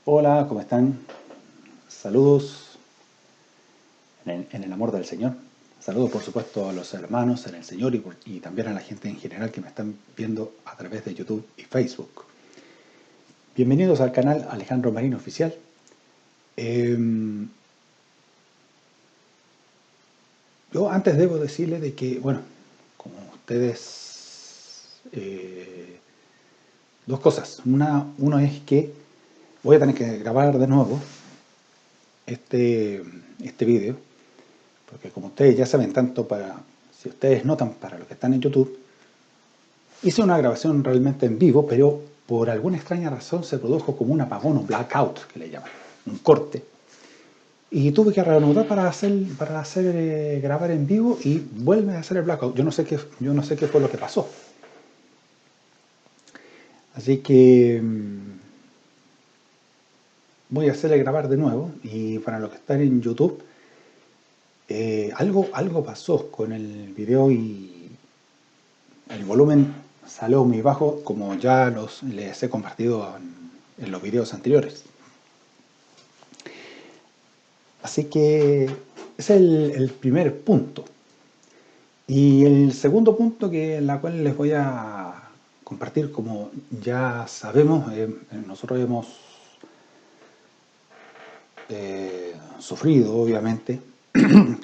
Hola, ¿cómo están? Saludos en el amor del Señor. Saludos, por supuesto, a los hermanos en el Señor y también a la gente en general que me están viendo a través de YouTube y Facebook. Bienvenidos al canal Alejandro Marino Oficial. Yo antes debo decirles de que, bueno, como ustedes, dos cosas. Uno es que voy a tener que grabar de nuevo este video, porque como ustedes ya saben, si ustedes notan para los que están en YouTube, hice una grabación realmente en vivo, pero por alguna extraña razón se produjo como un apagón, un blackout, que le llaman, un corte. Y tuve que reanudar para hacer grabar en vivo y vuelve a hacer el blackout. Yo no sé qué fue lo que pasó. Así que voy a hacerle grabar de nuevo. Y para los que están en YouTube, algo pasó con el video y el volumen salió muy bajo, como ya les he compartido en los videos anteriores. Así que ese es el primer punto. Y el segundo punto en la cual les voy a compartir, como ya sabemos, nosotros hemos sufrido, obviamente,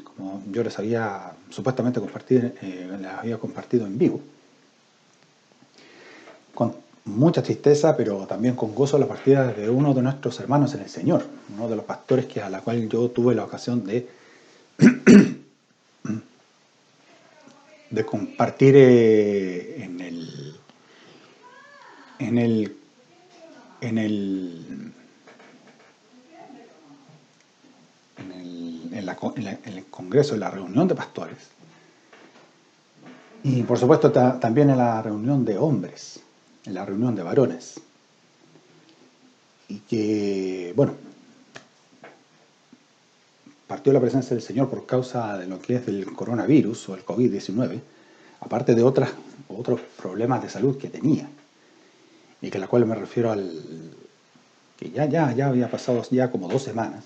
como yo les había supuestamente compartido en vivo, con mucha tristeza, pero también con gozo, la partida de uno de nuestros hermanos en el Señor, uno de los pastores a la cual yo tuve la ocasión de compartir en el, en el, en el congreso, en la reunión de pastores, y por supuesto también en la reunión de hombres, en la reunión de varones, y que, bueno, partió la presencia del Señor por causa de lo que es el coronavirus o el COVID-19, aparte de otros problemas de salud que tenía, y que a la cual me refiero que ya había pasado ya como 2 semanas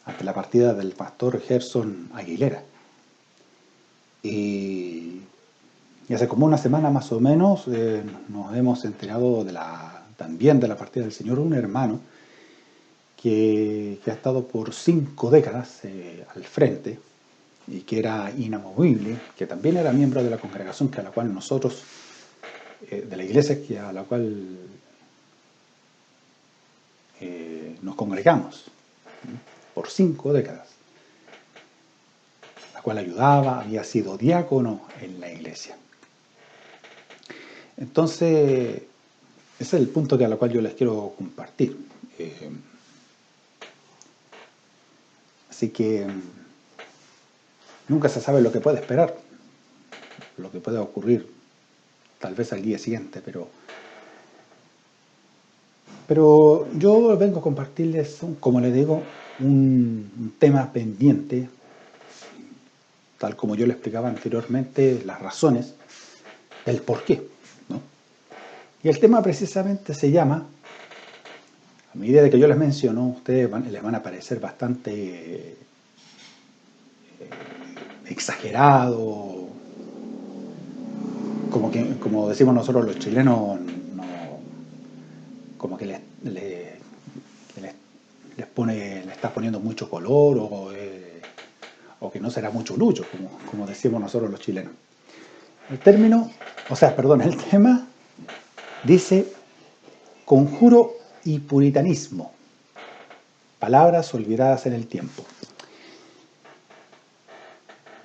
ante la partida del pastor Gerson Aguilera. Y hace como una semana más o menos nos hemos enterado también de la partida del Señor, un hermano que ha estado por 5 décadas al frente y que era inamovible, que también era miembro de la congregación a la cual nosotros, de la iglesia a la cual nos congregamos por 5 décadas, la cual ayudaba, había sido diácono en la iglesia. Entonces, ese es el punto a la cual yo les quiero compartir. Así que nunca se sabe lo que puede esperar, lo que puede ocurrir tal vez al día siguiente, pero yo vengo a compartirles, como les digo, un tema pendiente, tal como yo le explicaba anteriormente, las razones, el por qué, ¿no? Y el tema precisamente se llama, a medida de que yo les menciono, ustedes les van a parecer bastante exagerado, como decimos nosotros los chilenos, no, como que le está poniendo mucho color o que no será mucho lucho, como decimos nosotros los chilenos. El tema dice conjuro y puritanismo, palabras olvidadas en el tiempo.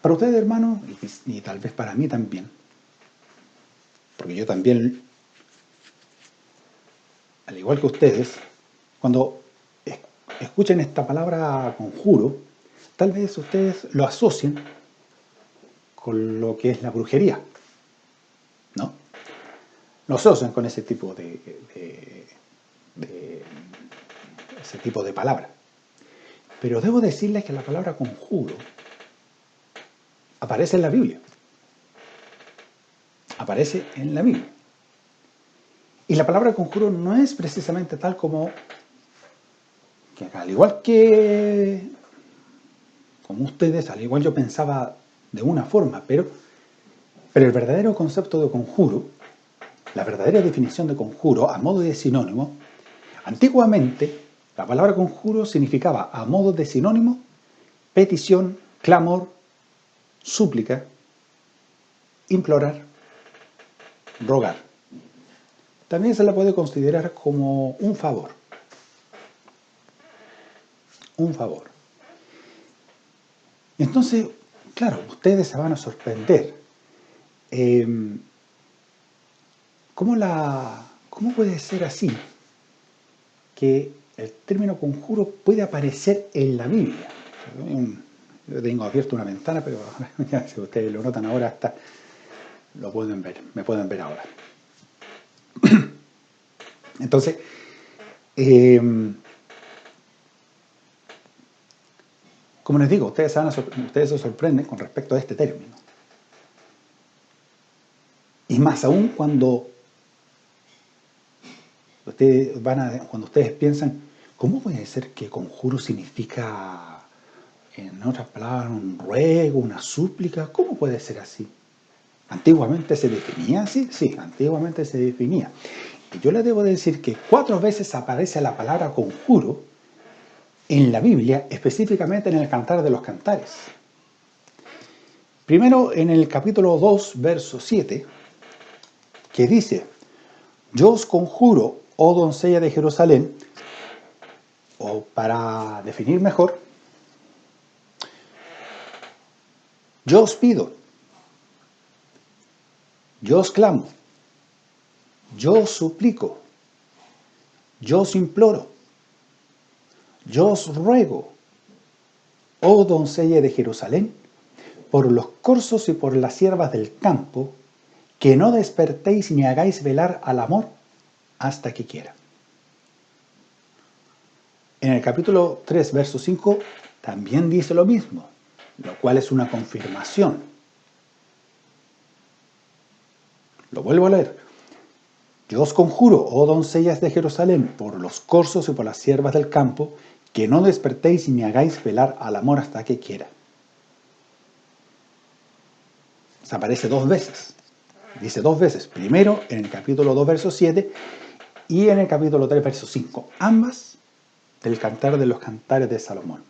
Para ustedes, hermanos, y tal vez para mí también, porque yo también, al igual que ustedes, cuando escuchen esta palabra conjuro, tal vez ustedes lo asocien con lo que es la brujería, ¿no? Lo asocian con ese tipo de palabra. Pero debo decirles que la palabra conjuro aparece en la Biblia. Aparece en la Biblia. Y la palabra conjuro no es precisamente tal como que al igual que como ustedes, al igual yo pensaba de una forma, pero el verdadero concepto de conjuro, la verdadera definición de conjuro a modo de sinónimo, antiguamente la palabra conjuro significaba a modo de sinónimo petición, clamor, súplica, implorar, rogar. También se la puede considerar como un favor. Un favor. Entonces, claro, ustedes se van a sorprender. ¿Cómo puede ser así que el término conjuro puede aparecer en la Biblia? Yo tengo abierto una ventana, pero ya, si ustedes lo notan ahora, hasta lo pueden ver, me pueden ver ahora. Entonces, como les digo, ustedes se sorprenden con respecto a este término. Y más aún cuando ustedes piensan, ¿cómo puede ser que conjuro significa, en otras palabras, un ruego, una súplica? ¿Cómo puede ser así? ¿Antiguamente se definía así? Sí, antiguamente se definía. Y yo les debo decir que 4 veces aparece la palabra conjuro en la Biblia, específicamente en el Cantar de los Cantares. Primero en el capítulo 2, verso 7, que dice: yo os conjuro, oh doncella de Jerusalén, o para definir mejor, yo os pido, yo os clamo, yo os suplico, yo os imploro, yo os ruego, oh doncella de Jerusalén, por los corzos y por las siervas del campo, que no despertéis ni hagáis velar al amor hasta que quiera. En el capítulo 3, verso 5, también dice lo mismo, lo cual es una confirmación. Lo vuelvo a leer. Yo os conjuro, oh doncellas de Jerusalén, por los corzos y por las siervas del campo, que no despertéis ni hagáis velar al amor hasta que quiera. Se aparece 2 veces. Dice 2 veces. Primero en el capítulo 2, verso 7 y en el capítulo 3, verso 5. Ambas del Cantar de los Cantares de Salomón.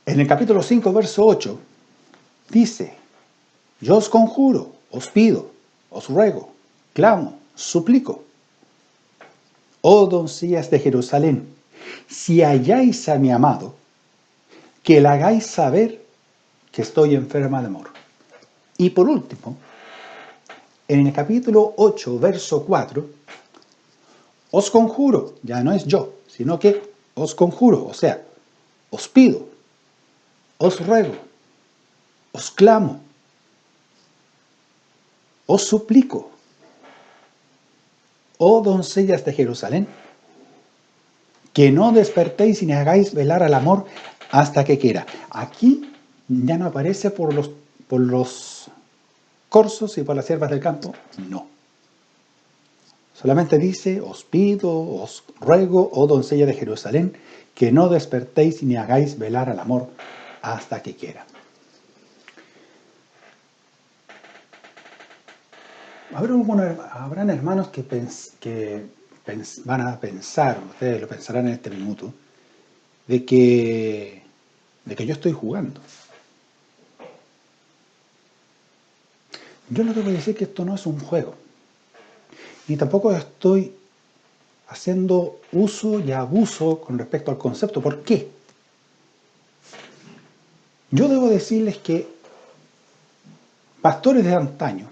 En el capítulo 5, verso 8, dice: yo os conjuro, os pido, os ruego, clamo, suplico, oh doncellas de Jerusalén, si halláis a mi amado, que le hagáis saber que estoy enferma de amor. Y por último, en el capítulo 8, verso 4, os conjuro, ya no es yo, sino que os conjuro, o sea, os pido, os ruego, os clamo, os suplico, oh doncellas de Jerusalén, que no despertéis ni hagáis velar al amor hasta que quiera. Aquí ya no aparece por los corzos y por las siervas del campo, no. Solamente dice: os pido, os ruego, oh doncella de Jerusalén, que no despertéis ni hagáis velar al amor hasta que quiera. Habrán hermanos que van a pensar, ustedes lo pensarán en este minuto, de que yo estoy jugando. Yo les debo decir que esto no es un juego, ni tampoco estoy haciendo uso y abuso con respecto al concepto. ¿Por qué? Yo debo decirles que pastores de antaño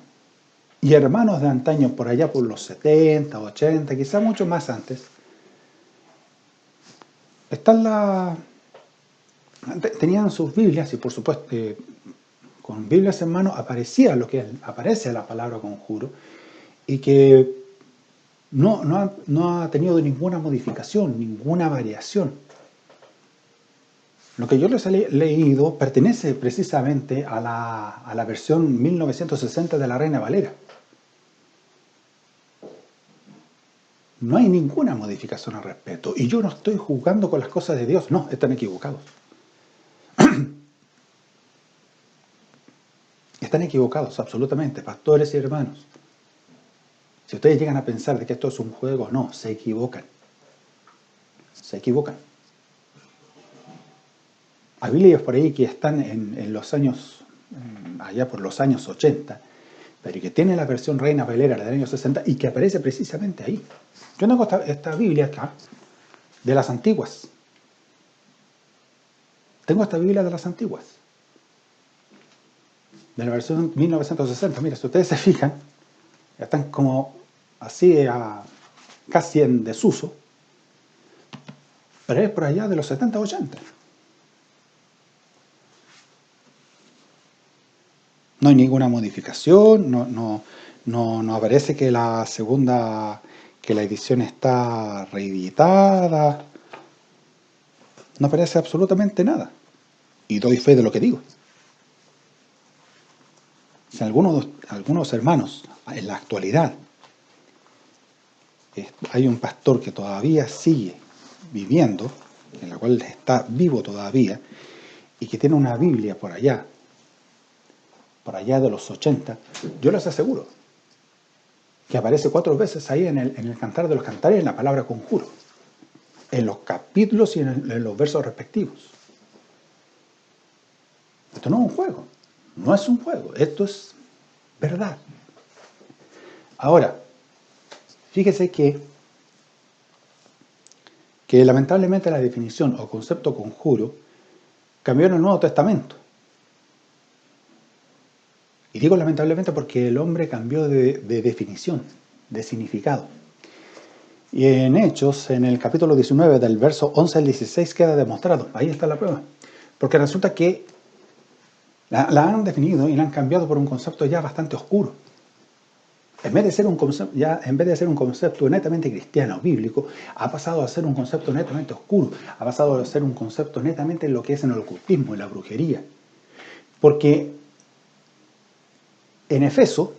y hermanos de antaño, por allá por los 70, 80, quizá mucho más antes, tenían sus Biblias y por supuesto con Biblias en mano aparecía lo que aparece la palabra conjuro, y que no ha tenido ninguna modificación, ninguna variación. Lo que yo les he leído pertenece precisamente a la versión 1960 de la Reina Valera, No hay ninguna modificación al respecto. Y yo no estoy jugando con las cosas de Dios. No, están equivocados. Están equivocados, absolutamente, pastores y hermanos. Si ustedes llegan a pensar de que esto es un juego, no, se equivocan. Se equivocan. Hay Biblias por ahí que están en los años, allá por los años 80, pero que tiene la versión Reina Valera del año 60 y que aparece precisamente ahí. Yo tengo esta Biblia acá, de las antiguas. Tengo esta Biblia de las antiguas, de la versión 1960. Mira, si ustedes se fijan, están como así casi en desuso, pero es por allá de los 70, 80. No hay ninguna modificación, no aparece que la segunda, que la edición está reeditada, no aparece absolutamente nada. Y doy fe de lo que digo. Si algunos hermanos en la actualidad hay un pastor que todavía sigue viviendo, en la cual está vivo todavía, y que tiene una Biblia por allá de los 80, yo les aseguro que aparece 4 veces ahí en el Cantar de los Cantares en la palabra conjuro, en los capítulos y en los versos respectivos. Esto no es un juego, no es un juego, esto es verdad. Ahora, fíjese que lamentablemente la definición o concepto conjuro cambió en el Nuevo Testamento. Y digo lamentablemente porque el hombre cambió de definición, de significado. Y en Hechos, en el capítulo 19, del verso 11 al 16, queda demostrado. Ahí está la prueba. Porque resulta que la han definido y la han cambiado por un concepto ya bastante oscuro. En vez de ser un concepto netamente cristiano, bíblico, ha pasado a ser un concepto netamente oscuro. Ha pasado a ser un concepto netamente en lo que es en el ocultismo, en la brujería. Porque en Efeso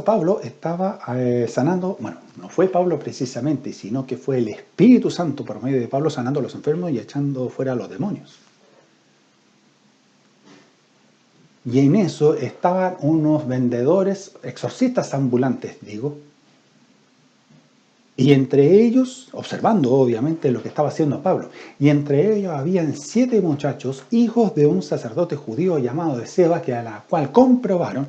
Pablo estaba sanando, bueno, no fue Pablo precisamente, sino que fue el Espíritu Santo por medio de Pablo sanando a los enfermos y echando fuera a los demonios. Y en eso estaban unos vendedores, exorcistas ambulantes, digo, y entre ellos, observando obviamente lo que estaba haciendo Pablo, y entre ellos habían 7 muchachos, hijos de un sacerdote judío llamado Esceva, que a la cual comprobaron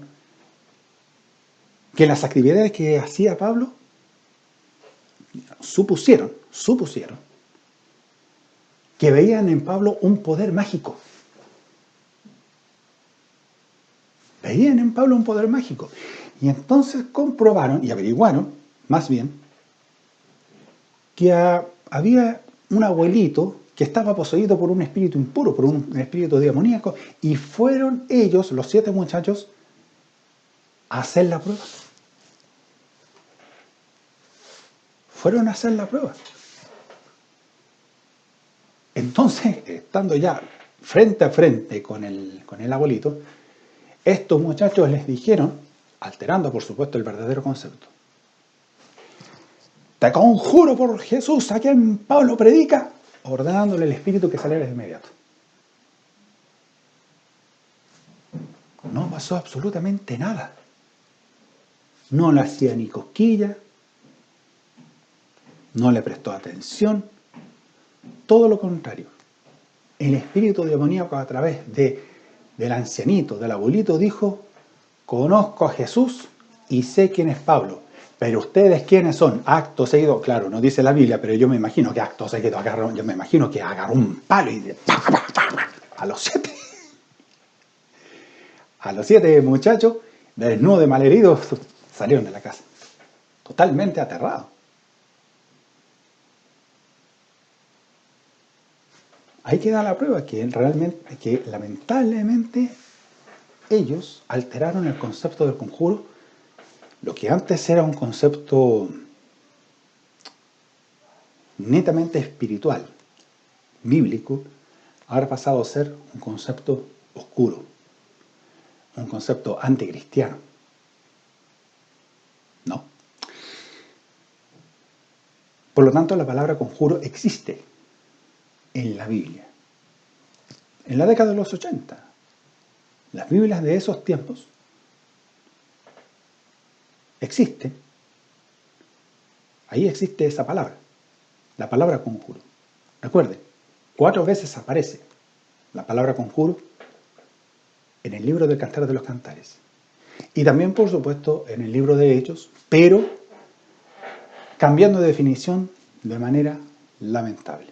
que las actividades que hacía Pablo supusieron que veían en Pablo un poder mágico. Veían en Pablo un poder mágico. Y entonces comprobaron y averiguaron, más bien, que había un abuelito que estaba poseído por un espíritu impuro, por un espíritu demoníaco, y fueron ellos, los 7 muchachos, a hacer la prueba. Fueron a hacer la prueba. Entonces, estando ya frente a frente con el abuelito, estos muchachos les dijeron, alterando por supuesto el verdadero concepto: te conjuro por Jesús a quien Pablo predica, ordenándole al espíritu que saliera de inmediato. No pasó absolutamente nada. No le hacía ni cosquilla, no le prestó atención, todo lo contrario. El espíritu demoníaco, a través del ancianito, del abuelito, dijo: conozco a Jesús y sé quién es Pablo, pero ustedes quiénes son. Acto seguido, claro, no dice la Biblia, pero yo me imagino que acto seguido agarró un palo y a los 7. A los 7 muchachos, desnudos, malheridos, salieron de la casa, totalmente aterrados. Ahí queda la prueba que lamentablemente ellos alteraron el concepto del conjuro. Lo que antes era un concepto netamente espiritual, bíblico, ahora ha pasado a ser un concepto oscuro, un concepto anticristiano. No. Por lo tanto, la palabra conjuro existe en la Biblia. En la década de los 80, las Biblias de esos tiempos existen. Ahí existe esa palabra, la palabra conjuro. Recuerden, 4 veces aparece la palabra conjuro en el libro del Cantar de los Cantares. Y también, por supuesto, en el libro de Hechos, pero cambiando de definición de manera lamentable.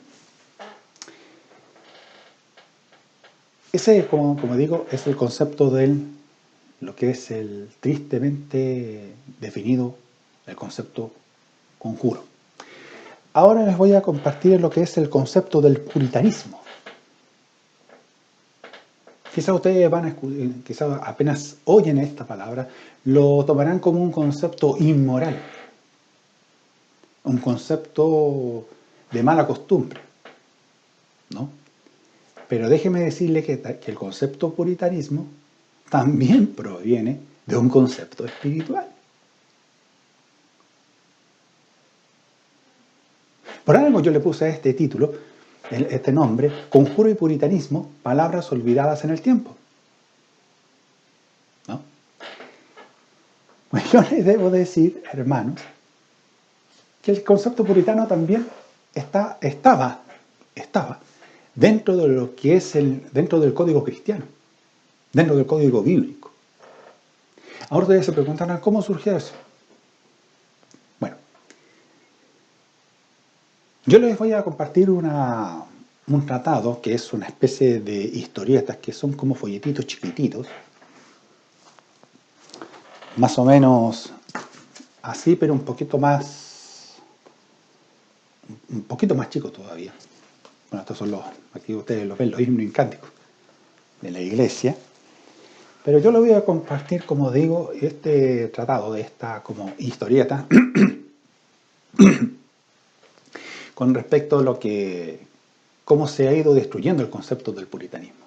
Ese, como digo, es el concepto de lo que es el tristemente definido, el concepto conjuro. Ahora les voy a compartir lo que es el concepto del puritanismo. Quizás ustedes quizás apenas oyen esta palabra, lo tomarán como un concepto inmoral, un concepto de mala costumbre, ¿no? Pero déjeme decirle que el concepto puritanismo también proviene de un concepto espiritual. Por algo yo le puse a este título, este nombre, Conjuro y Puritanismo, palabras olvidadas en el tiempo. ¿No? Pues yo les debo decir, hermanos, que el concepto puritano también estaba dentro de lo que es dentro del código cristiano, dentro del código bíblico. Ahora ustedes se preguntarán, ¿cómo surgió eso? Bueno, yo les voy a compartir un tratado que es una especie de historietas que son como folletitos chiquititos, más o menos así, pero un poquito más chicos todavía. Bueno, estos son aquí ustedes lo ven, los himnos y cánticos de la iglesia. Pero yo lo voy a compartir, como digo, este tratado de esta como historieta con respecto a cómo se ha ido destruyendo el concepto del puritanismo.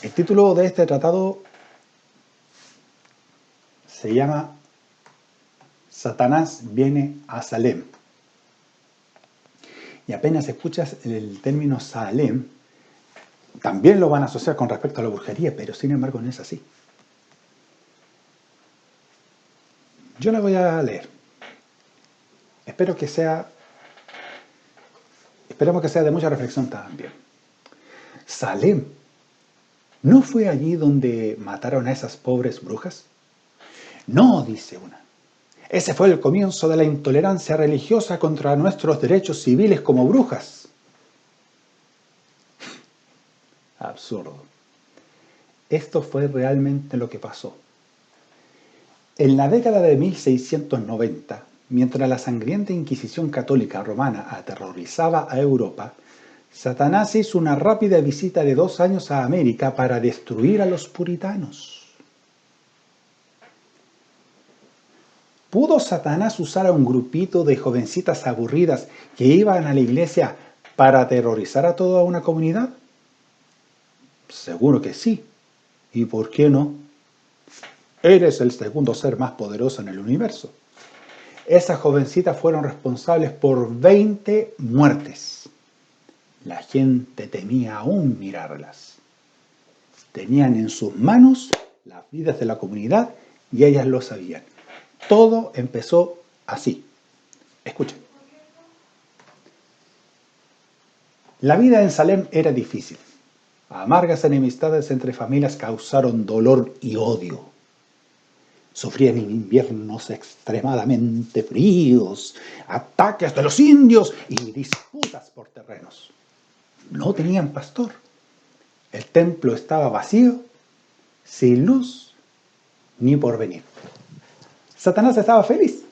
El título de este tratado se llama Satanás viene a Salem. Y apenas escuchas el término Salem, también lo van a asociar con respecto a la brujería, pero sin embargo no es así. Yo la voy a leer. Esperemos que sea de mucha reflexión también. Salem, ¿no fue allí donde mataron a esas pobres brujas? No, dice una. Ese fue el comienzo de la intolerancia religiosa contra nuestros derechos civiles como brujas. Absurdo. Esto fue realmente lo que pasó. En la década de 1690, mientras la sangrienta Inquisición católica romana aterrorizaba a Europa, Satanás hizo una rápida visita de 2 años a América para destruir a los puritanos. ¿Pudo Satanás usar a un grupito de jovencitas aburridas que iban a la iglesia para aterrorizar a toda una comunidad? Seguro que sí. ¿Y por qué no? Eres el segundo ser más poderoso en el universo. Esas jovencitas fueron responsables por 20 muertes. La gente temía aún mirarlas. Tenían en sus manos las vidas de la comunidad y ellas lo sabían. Todo empezó así. Escuchen. La vida en Salem era difícil. Amargas enemistades entre familias causaron dolor y odio. Sufrían inviernos extremadamente fríos, ataques de los indios y disputas por terrenos. No tenían pastor. El templo estaba vacío, sin luz ni porvenir. Satanás estaba feliz.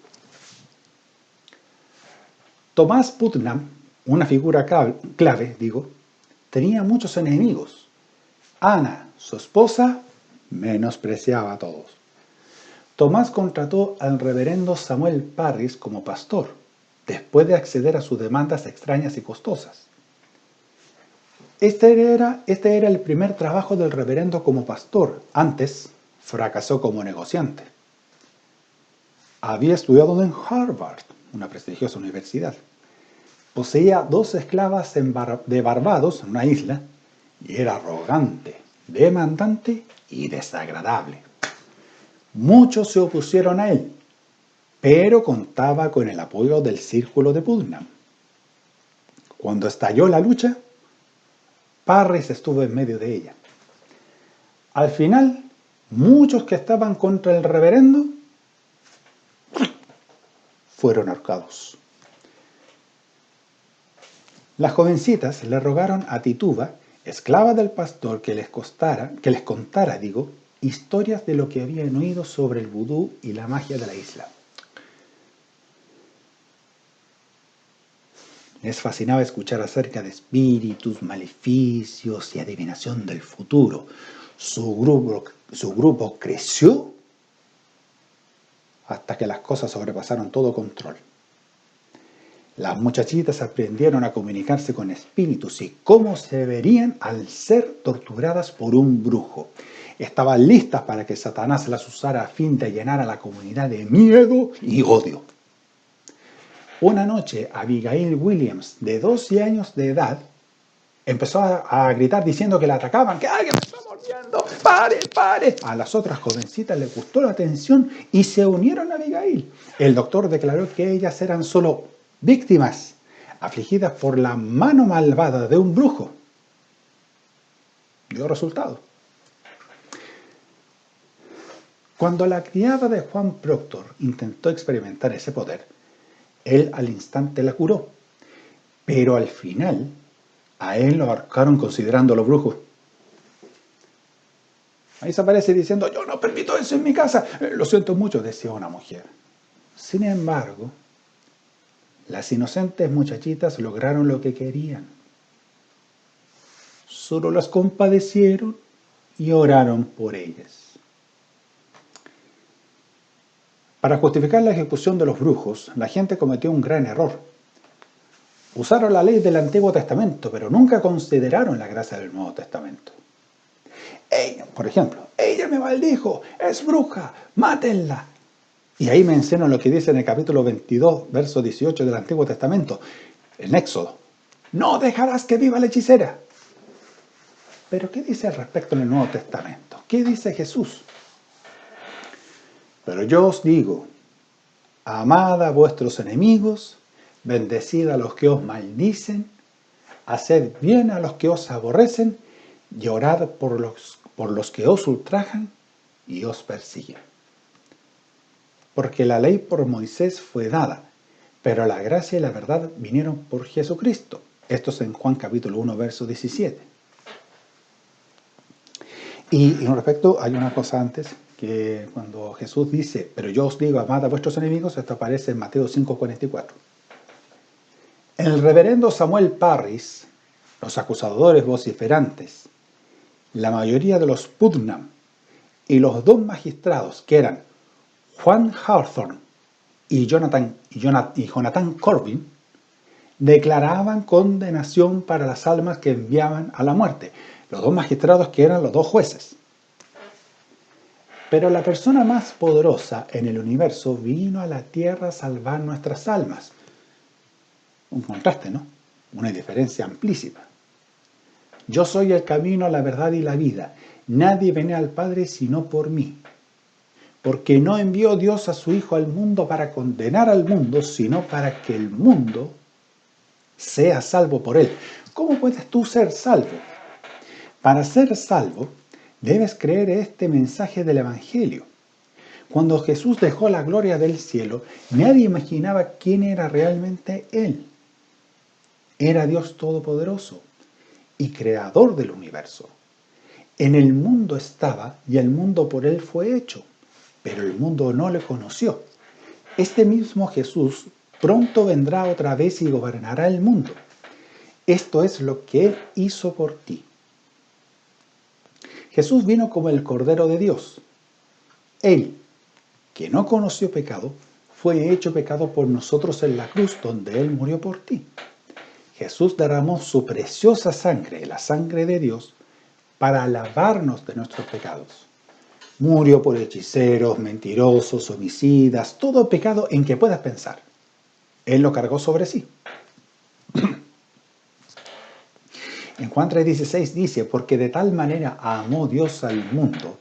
Tomás Putnam, una figura clave, tenía muchos enemigos. Ana, su esposa, menospreciaba a todos. Tomás contrató al reverendo Samuel Parris como pastor, después de acceder a sus demandas extrañas y costosas. Este era el primer trabajo del reverendo como pastor. Antes, fracasó como negociante. Había estudiado en Harvard, una prestigiosa universidad. Poseía 2 esclavas de Barbados, en una isla, y era arrogante, demandante y desagradable. Muchos se opusieron a él, pero contaba con el apoyo del círculo de Putnam. Cuando estalló la lucha, Parris estuvo en medio de ella. Al final, muchos que estaban contra el reverendo fueron ahorcados. Las jovencitas le rogaron a Tituba, esclava del pastor, que les contara, historias de lo que habían oído sobre el vudú y la magia de la isla. Les fascinaba escuchar acerca de espíritus, maleficios y adivinación del futuro. Su grupo creció hasta que las cosas sobrepasaron todo control. Las muchachitas aprendieron a comunicarse con espíritus y cómo se verían al ser torturadas por un brujo. Estaban listas para que Satanás las usara a fin de llenar a la comunidad de miedo y odio. Una noche, Abigail Williams, de 12 años de edad, empezó a gritar diciendo que la atacaban, que alguien me está mordiendo, ¡pare, pare! A las otras jovencitas les gustó la atención y se unieron a Abigail. El doctor declaró que ellas eran solo víctimas, afligidas por la mano malvada de un brujo. Dio resultado. Cuando la criada de Juan Proctor intentó experimentar ese poder, él al instante la curó, pero al final a él lo ahorcaron considerándolo brujo. Ahí se aparece diciendo, yo no permito eso en mi casa. Lo siento mucho, decía una mujer. Sin embargo, las inocentes muchachitas lograron lo que querían. Solo las compadecieron y oraron por ellas. Para justificar la ejecución de los brujos, la gente cometió un gran error. Usaron la ley del Antiguo Testamento, pero nunca consideraron la gracia del Nuevo Testamento. Por ejemplo, ella me maldijo, es bruja, mátenla. Y ahí menciono lo que dice en el capítulo 22, verso 18 del Antiguo Testamento, en Éxodo. No dejarás que viva la hechicera. Pero ¿qué dice al respecto en el Nuevo Testamento? ¿Qué dice Jesús? Pero yo os digo, amad a vuestros enemigos, bendecid a los que os maldicen, haced bien a los que os aborrecen, y orad por los que os ultrajan y os persiguen. Porque la ley por Moisés fue dada, pero la gracia y la verdad vinieron por Jesucristo. Esto es en Juan capítulo 1, verso 17. Y en respecto, hay una cosa antes, que cuando Jesús dice, pero yo os digo, amad a vuestros enemigos, esto aparece en Mateo 5:44. El reverendo Samuel Parris, los acusadores vociferantes, la mayoría de los Putnam y los 2 magistrados, que eran Juan Hawthorne y Jonathan Corbin, declaraban condenación para las almas que enviaban a la muerte. Los 2 magistrados que eran los 2 jueces. Pero la persona más poderosa en el universo vino a la tierra a salvar nuestras almas. Un contraste, ¿no? Una diferencia amplísima. Yo soy el camino, la verdad y la vida. Nadie viene al Padre sino por mí. Porque no envió Dios a su Hijo al mundo para condenar al mundo, sino para que el mundo sea salvo por él. ¿Cómo puedes tú ser salvo? Para ser salvo, debes creer este mensaje del Evangelio. Cuando Jesús dejó la gloria del cielo, nadie imaginaba quién era realmente Él. Era Dios Todopoderoso y Creador del universo. En el mundo estaba y el mundo por Él fue hecho, pero el mundo no le conoció. Este mismo Jesús pronto vendrá otra vez y gobernará el mundo. Esto es lo que Él hizo por ti. Jesús vino como el Cordero de Dios. Él, que no conoció pecado, fue hecho pecado por nosotros en la cruz donde Él murió por ti. Jesús derramó su preciosa sangre, la sangre de Dios, para lavarnos de nuestros pecados. Murió por hechiceros, mentirosos, homicidas, todo pecado en que puedas pensar. Él lo cargó sobre sí. En Juan 3:16 dice, porque de tal manera amó Dios al mundo,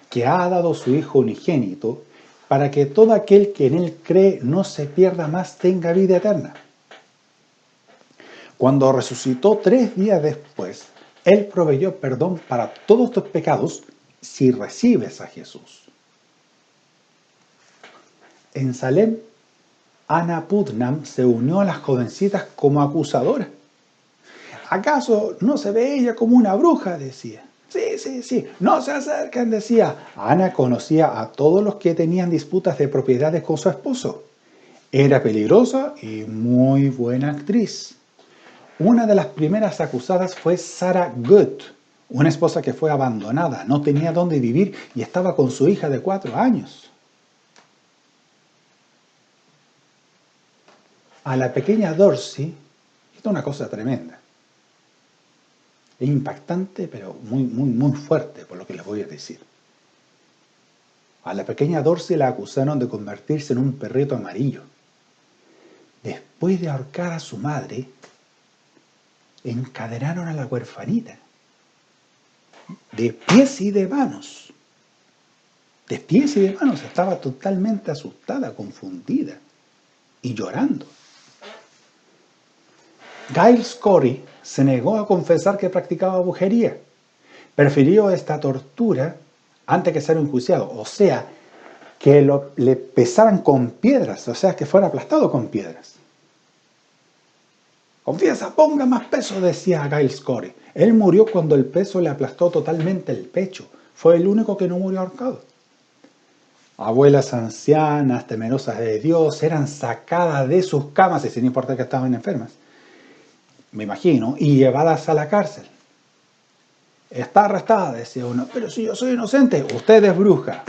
que ha dado su Hijo unigénito, para que todo aquel que en Él cree no se pierda más, tenga vida eterna. Cuando resucitó 3 días después, Él proveyó perdón para todos tus pecados si recibes a Jesús. En Salem, Anna Putnam se unió a las jovencitas como acusadora. ¿Acaso no se ve ella como una bruja?, decía. Sí, no se acerquen, decía. Ana conocía a todos los que tenían disputas de propiedades con su esposo. Era peligrosa y muy buena actriz. Una de las primeras acusadas fue Sarah Good, una esposa que fue abandonada, no tenía dónde vivir y estaba con su hija de 4 años. A la pequeña Dorsey, esto es una cosa tremenda. Es impactante, pero muy fuerte, por lo que les voy a decir. A la pequeña Dorsey la acusaron de convertirse en un perrito amarillo. Después de ahorcar a su madre, encadenaron a la huerfanita, de pies y de manos. De pies y de manos, estaba totalmente asustada, confundida y llorando. Giles Corey se negó a confesar que practicaba brujería. Prefirió esta tortura antes que ser enjuiciado, o sea, que le pesaran con piedras, o sea, que fuera aplastado con piedras. Confiesa, ponga más peso, decía Giles Corey. Él murió cuando el peso le aplastó totalmente el pecho. Fue el único que no murió ahorcado. Abuelas ancianas, temerosas de Dios, eran sacadas de sus camas, y sin importar que estaban enfermas, me imagino, y llevadas a la cárcel. Está arrestada, decía uno, pero si yo soy inocente, usted es bruja.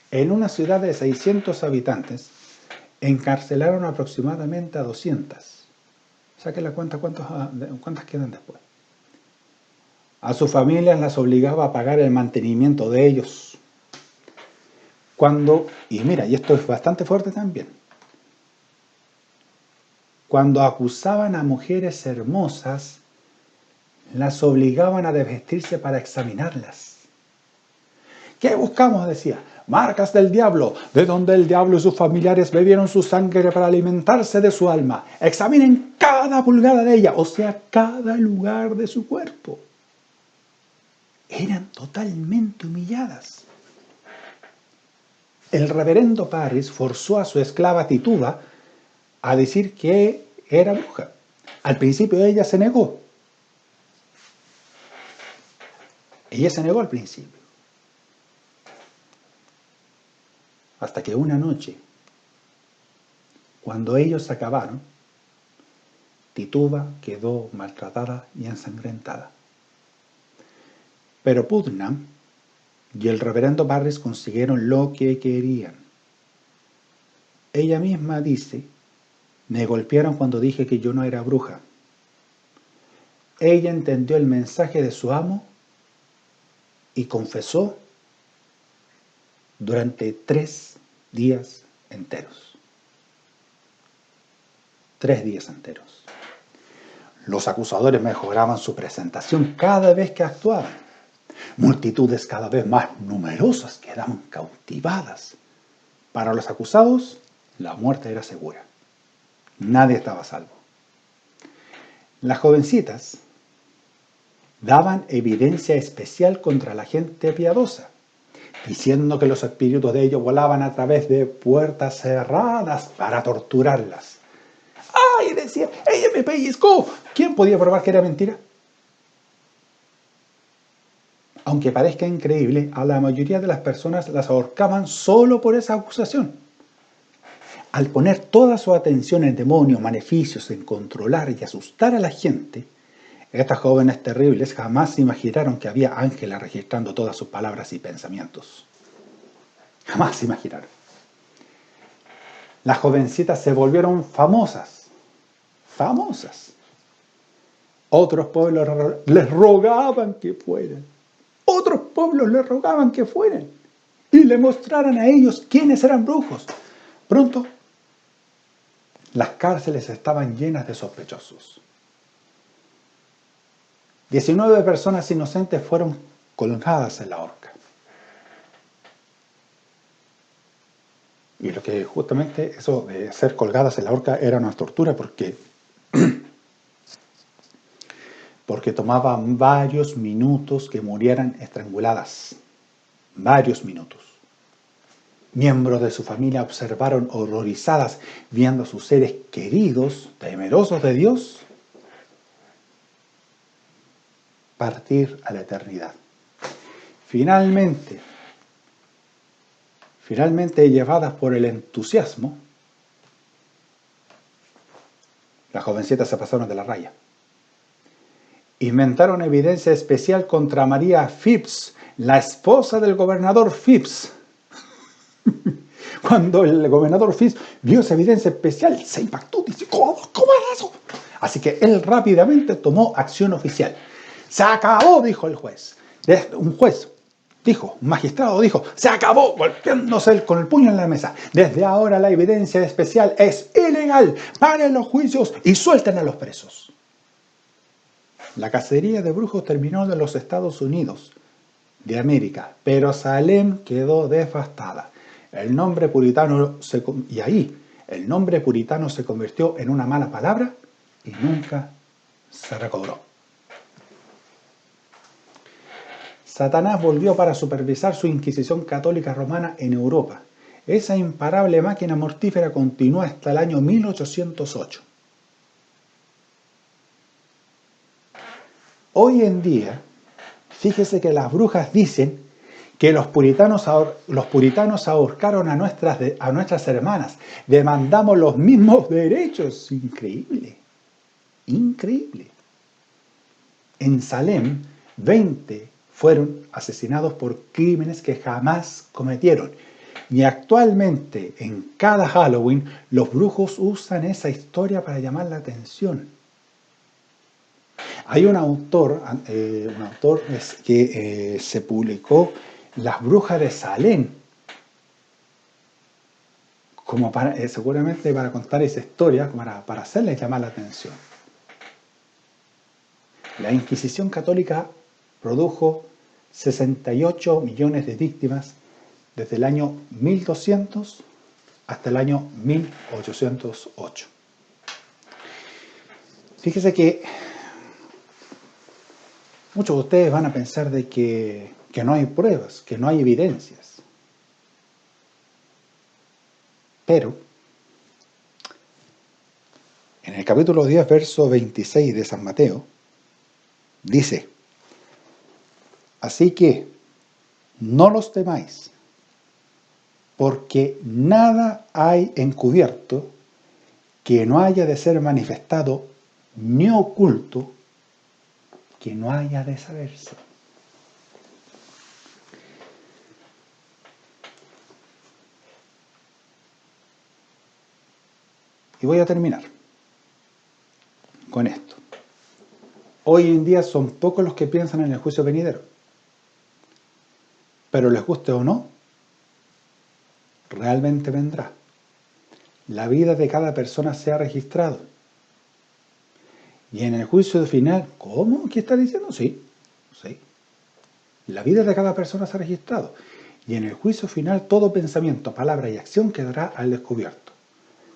En una ciudad de 600 habitantes, encarcelaron aproximadamente a 200. Saque la cuenta cuántas quedan después. A sus familias las obligaba a pagar el mantenimiento de ellos. Y mira, y esto es bastante fuerte también, cuando acusaban a mujeres hermosas, las obligaban a desvestirse para examinarlas. ¿Qué buscamos?, decía. Marcas del diablo, de donde el diablo y sus familiares bebieron su sangre para alimentarse de su alma. Examinen cada pulgada de ella, o sea, cada lugar de su cuerpo. Eran totalmente humilladas. El reverendo Parris forzó a su esclava Tituba a decir que era bruja. Al principio ella se negó. Ella se negó al principio. Hasta que una noche, cuando ellos acabaron, Tituba quedó maltratada y ensangrentada. Pero Putnam y el reverendo Parris consiguieron lo que querían. Ella misma dice, me golpearon cuando dije que yo no era bruja. Ella entendió el mensaje de su amo y confesó durante 3 días enteros. 3 días enteros. Los acusadores mejoraban su presentación cada vez que actuaban. Multitudes cada vez más numerosas quedaban cautivadas. Para los acusados, la muerte era segura. Nadie estaba a salvo. Las jovencitas daban evidencia especial contra la gente piadosa, diciendo que los espíritus de ellos volaban a través de puertas cerradas para torturarlas. ¡Ay!, decía, ella me pellizcó. ¿Quién podía probar que era mentira? Aunque parezca increíble, a la mayoría de las personas las ahorcaban solo por esa acusación. Al poner toda su atención en demonios, maleficios, en controlar y asustar a la gente, estas jóvenes terribles jamás se imaginaron que había ángeles registrando todas sus palabras y pensamientos. Jamás se imaginaron. Las jovencitas se volvieron famosas. Famosas. Otros pueblos les rogaban que fueran. otros pueblos le rogaban que fueran y le mostraran a ellos quiénes eran brujos. Pronto, las cárceles estaban llenas de sospechosos. 19 personas inocentes fueron colgadas en la horca. Y lo que justamente eso de ser colgadas en la horca era una tortura porque tomaba varios minutos que murieran estranguladas. Varios minutos. Miembros de su familia observaron horrorizadas viendo a sus seres queridos, temerosos de Dios, partir a la eternidad. Finalmente, llevadas por el entusiasmo, las jovencitas se pasaron de la raya. Inventaron evidencia especial contra María Phipps, la esposa del gobernador Phipps. Cuando el gobernador Phipps vio esa evidencia especial, se impactó, dice, ¿cómo es eso? Así que él rápidamente tomó acción oficial. Se acabó, dijo el juez. Un juez dijo, un magistrado dijo, se acabó, golpeándose con el puño en la mesa. Desde ahora la evidencia especial es ilegal. Paren los juicios y suelten a los presos. La cacería de brujos terminó en los Estados Unidos de América, pero Salem quedó devastada. El nombre puritano se convirtió en una mala palabra y nunca se recobró. Satanás volvió para supervisar su Inquisición católica romana en Europa. Esa imparable máquina mortífera continuó hasta el año 1808. Hoy en día, fíjese que las brujas dicen que los puritanos ahorcaron a nuestras hermanas. Demandamos los mismos derechos. Increíble. Increíble. En Salem, 20 fueron asesinados por crímenes que jamás cometieron. Y actualmente, en cada Halloween, los brujos usan esa historia para llamar la atención. Hay un autor que se publicó Las Brujas de Salem, como seguramente para contar esa historia, para hacerles llamar la atención. La Inquisición católica produjo 68 millones de víctimas desde el año 1200 hasta el año 1808. Fíjese que muchos de ustedes van a pensar de que no hay pruebas, que no hay evidencias. Pero, en el capítulo 10, verso 26 de San Mateo, dice, así que no los temáis, porque nada hay encubierto que no haya de ser manifestado, ni oculto que no haya de saberse. Y voy a terminar con esto. Hoy en día son pocos los que piensan en el juicio venidero. Pero les guste o no, realmente vendrá. La vida de cada persona se ha registrado. Y en el juicio final, ¿cómo? ¿Qué está diciendo? Sí. La vida de cada persona se ha registrado. Y en el juicio final, todo pensamiento, palabra y acción quedará al descubierto.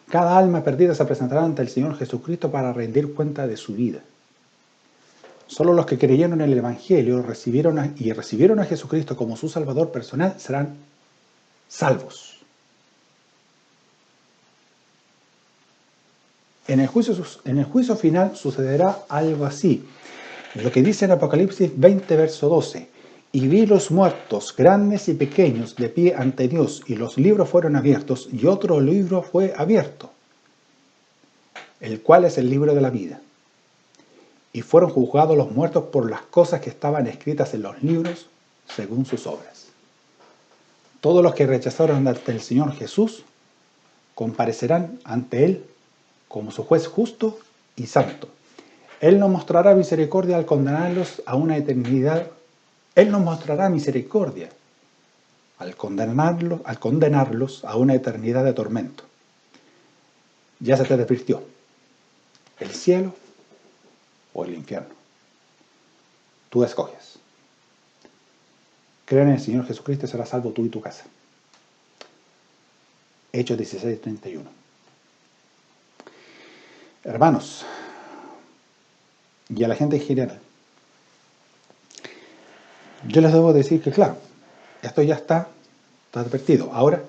Cada alma perdida se presentará ante el Señor Jesucristo para rendir cuenta de su vida. Solo los que creyeron en el Evangelio recibieron a Jesucristo como su Salvador personal serán salvos. En el juicio final sucederá algo así. Lo que dice en Apocalipsis 20, verso 12. Y vi los muertos, grandes y pequeños, de pie ante Dios, y los libros fueron abiertos, y otro libro fue abierto, el cual es el libro de la vida. Y fueron juzgados los muertos por las cosas que estaban escritas en los libros, según sus obras. Todos los que rechazaron ante el Señor Jesús comparecerán ante Él como su juez justo y santo. Él no mostrará misericordia al condenarlos a una eternidad Él nos mostrará misericordia al condenarlos a una eternidad de tormento. Ya se te advirtió, el cielo o el infierno. Tú escoges. Creer en el Señor Jesucristo y serás salvo tú y tu casa. Hechos 16:31. Hermanos, y a la gente en general, yo les debo decir que claro, esto ya está advertido. Ahora,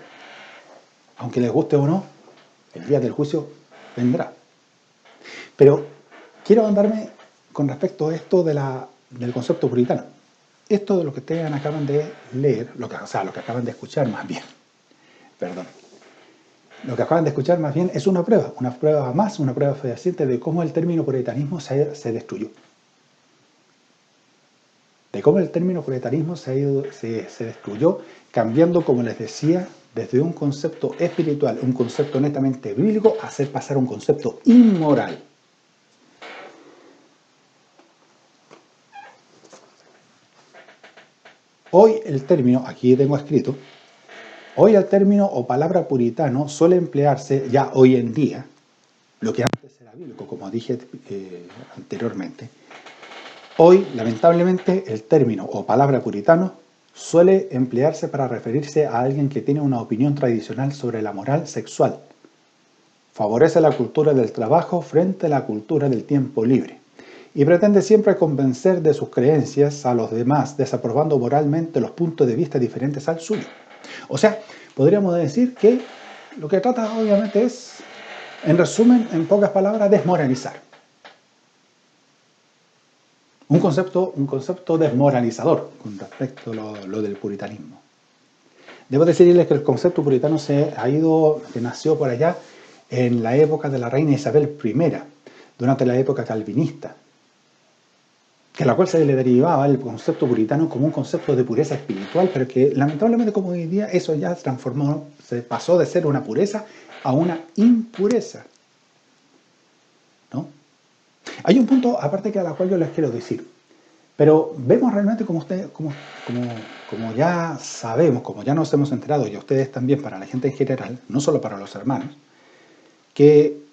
aunque les guste o no, el día del juicio vendrá. Pero quiero andarme con respecto a esto del concepto puritano. Esto de lo que ustedes acaban de leer, lo que acaban de escuchar más bien, perdón. Lo que acaban de escuchar más bien es una prueba fehaciente de cómo el término puritanismo se destruyó. De cómo el término puritanismo se destruyó, cambiando, como les decía, desde un concepto espiritual, un concepto netamente bíblico, a hacer pasar un concepto inmoral. Hoy el término, aquí tengo escrito, hoy el término o palabra puritano suele emplearse ya hoy en día, lo que antes era bíblico, como dije anteriormente. Hoy, lamentablemente, el término o palabra puritano suele emplearse para referirse a alguien que tiene una opinión tradicional sobre la moral sexual. Favorece la cultura del trabajo frente a la cultura del tiempo libre y pretende siempre convencer de sus creencias a los demás, desaprobando moralmente los puntos de vista diferentes al suyo. O sea, podríamos decir que lo que trata obviamente es, en resumen, en pocas palabras, desmoralizar. Un concepto desmoralizador con respecto a lo del puritanismo. Debo decirles que el concepto puritano que nació por allá en la época de la reina Isabel I, durante la época calvinista, que a la cual se le derivaba el concepto puritano como un concepto de pureza espiritual, pero que lamentablemente como hoy día eso ya se pasó de ser una pureza a una impureza, ¿no? Hay un punto aparte que a la cual yo les quiero decir, pero vemos realmente como ya sabemos, como ya nos hemos enterado, y ustedes también, para la gente en general, no solo para los hermanos, que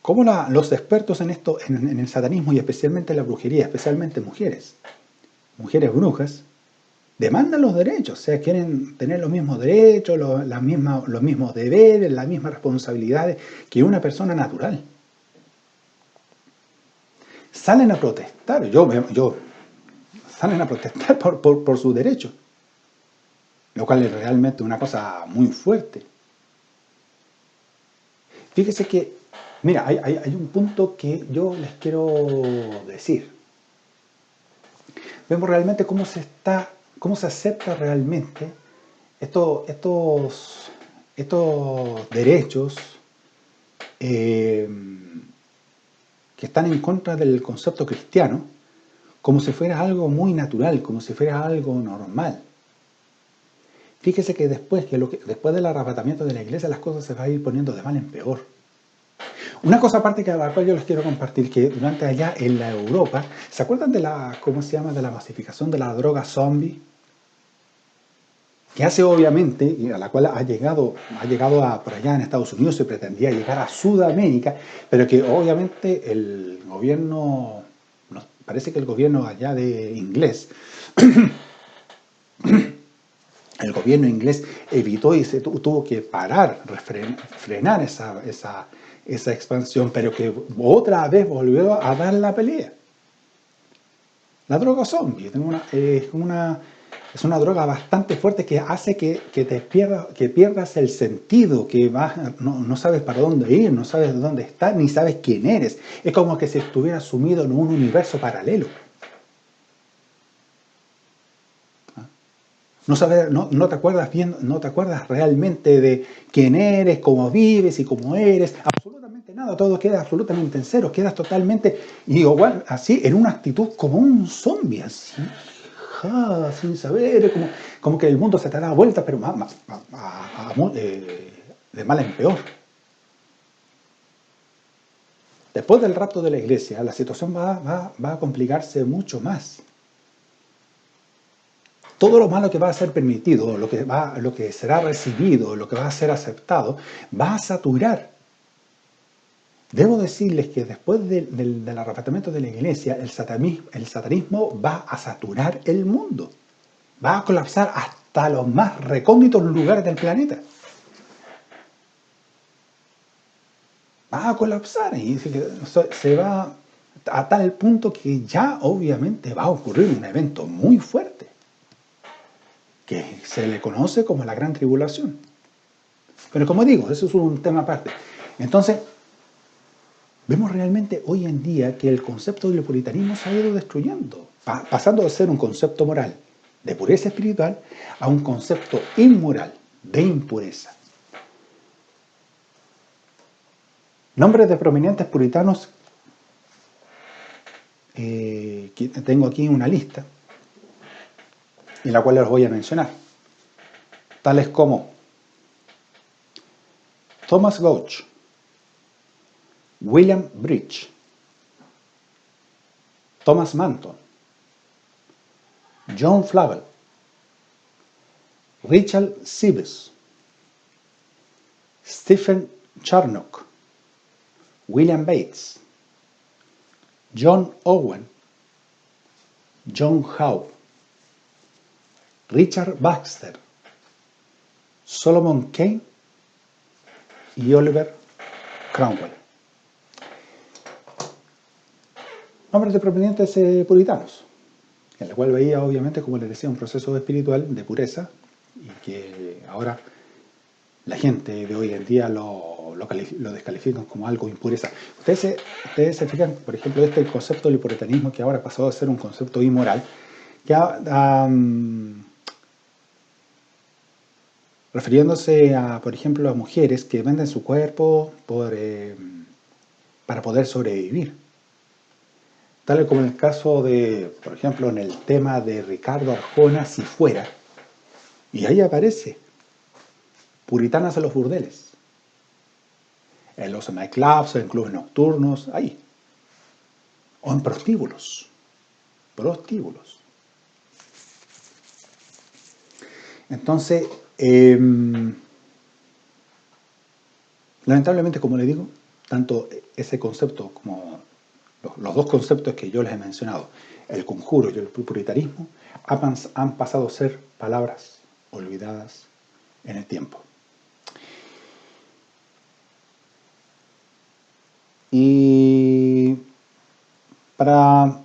como los expertos en esto, en el satanismo y especialmente en la brujería, especialmente mujeres brujas, demandan los derechos, o sea, quieren tener los mismos derechos, los mismos deberes, las mismas responsabilidades que una persona natural. Salen a protestar, salen a protestar por su derecho, lo cual es realmente una cosa muy fuerte. Fíjese que, mira, hay un punto que yo les quiero decir. Vemos realmente cómo se acepta realmente estos derechos que están en contra del concepto cristiano, como si fuera algo muy natural, como si fuera algo normal. Fíjese que después del arrebatamiento de la iglesia, las cosas se van a ir poniendo de mal en peor. Una cosa aparte que a la cual yo les quiero compartir, que durante allá en la Europa, ¿se acuerdan de la masificación de la droga zombie? Que hace obviamente, y a la cual ha llegado por allá en Estados Unidos, se pretendía llegar a Sudamérica, pero que obviamente el gobierno, parece que el gobierno allá de inglés, el gobierno inglés evitó y se tuvo que frenar esa expansión, pero que otra vez volvió a dar la pelea. La droga zombie es una droga bastante fuerte que hace que pierdas el sentido, que no sabes para dónde ir, no sabes dónde estar, ni sabes quién eres. Es como que si estuvieras sumido en un universo paralelo. No te acuerdas bien, no te acuerdas realmente de quién eres, cómo vives y cómo eres, absolutamente nada, todo queda absolutamente en cero, quedas totalmente, y igual, así, en una actitud como un zombie, así, sin saber, como que el mundo se te da vuelta, pero de mal en peor. Después del rapto de la iglesia, la situación va a complicarse mucho más. todo lo malo que va a ser permitido, lo que será recibido, lo que va a ser aceptado, va a saturar. Debo decirles que después del arrebatamiento de la iglesia, el satanismo va a saturar el mundo. Va a colapsar hasta los más recónditos lugares del planeta. Va a colapsar y se va a tal punto que ya obviamente va a ocurrir un evento muy fuerte que se le conoce como la Gran Tribulación. Pero como digo, eso es un tema aparte. Entonces, vemos realmente hoy en día que el concepto del puritanismo se ha ido destruyendo, pasando de ser un concepto moral de pureza espiritual a un concepto inmoral de impureza. Nombres de prominentes puritanos, tengo aquí una lista, en la cual los voy a mencionar, tales como Thomas Gouch, William Bridge, Thomas Manton, John Flavel, Richard Sibbes, Stephen Charnock, William Bates, John Owen, John Howe, Richard Baxter, Solomon Kane y Oliver Cromwell. Nombres de provenientes puritanos, en la cual veía obviamente, como les decía, un proceso espiritual de pureza y que ahora la gente de hoy en día lo descalifican como algo impureza. Ustedes se fijan, por ejemplo, el concepto del puritanismo que ahora pasó a ser un concepto inmoral, refiriéndose a, por ejemplo, a mujeres que venden su cuerpo para poder sobrevivir. Tal como en el caso de, por ejemplo, en el tema de Ricardo Arjona, Si Fuera, y ahí aparece, puritanas en los burdeles, en los nightclubs, en clubes nocturnos, ahí, o en prostíbulos. Entonces, lamentablemente, como le digo, tanto ese concepto como los dos conceptos que yo les he mencionado, el conjuro y el puritanismo, han pasado a ser palabras olvidadas en el tiempo. Y para